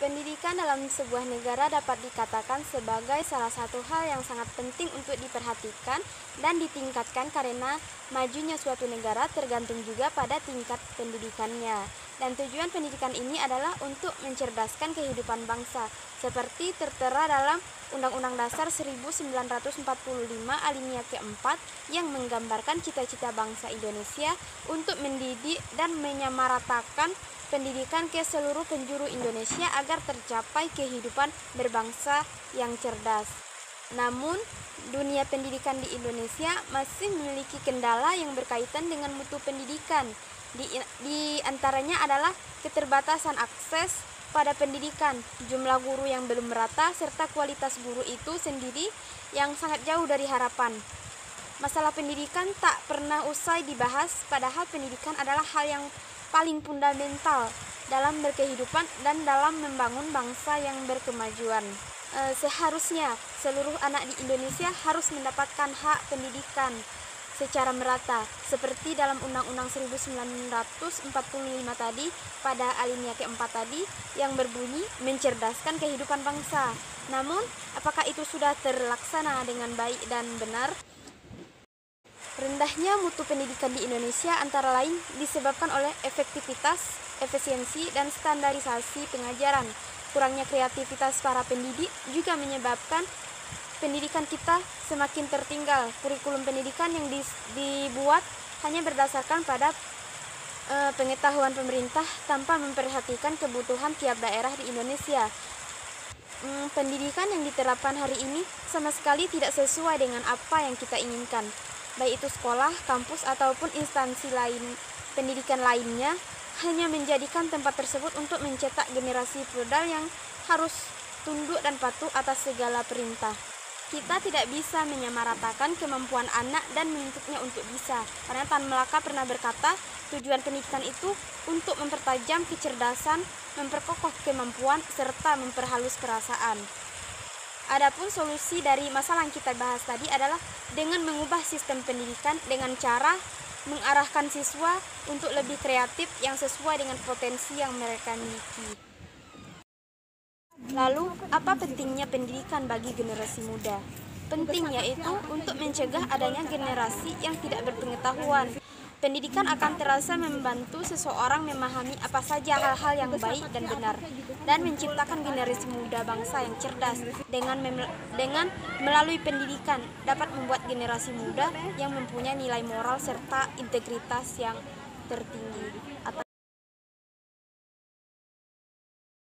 Pendidikan dalam sebuah negara dapat dikatakan sebagai salah satu hal yang sangat penting untuk diperhatikan dan ditingkatkan karena majunya suatu negara tergantung juga pada tingkat pendidikannya. Dan tujuan pendidikan ini adalah untuk mencerdaskan kehidupan bangsa, seperti tertera dalam Undang-Undang Dasar 1945 alinea keempat yang menggambarkan cita-cita bangsa Indonesia untuk mendidik dan menyamaratakan pendidikan ke seluruh penjuru Indonesia agar tercapai kehidupan berbangsa yang cerdas. Namun, dunia pendidikan di Indonesia masih memiliki kendala yang berkaitan dengan mutu pendidikan. Di antaranya adalah keterbatasan akses pada pendidikan, jumlah guru yang belum merata, serta kualitas guru itu sendiri yang sangat jauh dari harapan. Masalah pendidikan tak pernah usai dibahas, padahal pendidikan adalah hal yang paling fundamental dalam berkehidupan dan dalam membangun bangsa yang berkemajuan. Seharusnya seluruh anak di Indonesia harus mendapatkan hak pendidikan secara merata, seperti dalam Undang-Undang 1945 tadi pada alinea keempat tadi yang berbunyi mencerdaskan kehidupan bangsa. Namun, apakah itu sudah terlaksana dengan baik dan benar? Rendahnya mutu pendidikan di Indonesia antara lain disebabkan oleh efektivitas, efisiensi, dan standarisasi pengajaran. Kurangnya kreativitas para pendidik juga menyebabkan pendidikan kita semakin tertinggal. Kurikulum pendidikan yang dibuat hanya berdasarkan pada pengetahuan pemerintah tanpa memperhatikan kebutuhan tiap daerah di Indonesia. Pendidikan yang diterapkan hari ini sama sekali tidak sesuai dengan apa yang kita inginkan. Baik itu sekolah, kampus, ataupun instansi lain pendidikan lainnya, hanya menjadikan tempat tersebut untuk mencetak generasi feodal yang harus tunduk dan patuh atas segala perintah. Kita tidak bisa menyamaratakan kemampuan anak dan menuntutnya untuk bisa, karena Tan Malaka pernah berkata, tujuan pendidikan itu untuk mempertajam kecerdasan, memperkokoh kemampuan, serta memperhalus perasaan. Adapun solusi dari masalah yang kita bahas tadi adalah dengan mengubah sistem pendidikan dengan cara mengarahkan siswa untuk lebih kreatif yang sesuai dengan potensi yang mereka miliki. Lalu, apa pentingnya pendidikan bagi generasi muda? Pentingnya itu untuk mencegah adanya generasi yang tidak berpengetahuan. Pendidikan akan terasa membantu seseorang memahami apa saja hal-hal yang baik dan benar, dan menciptakan generasi muda bangsa yang cerdas. Dengan melalui pendidikan dapat membuat generasi muda yang mempunyai nilai moral serta integritas yang tertinggi.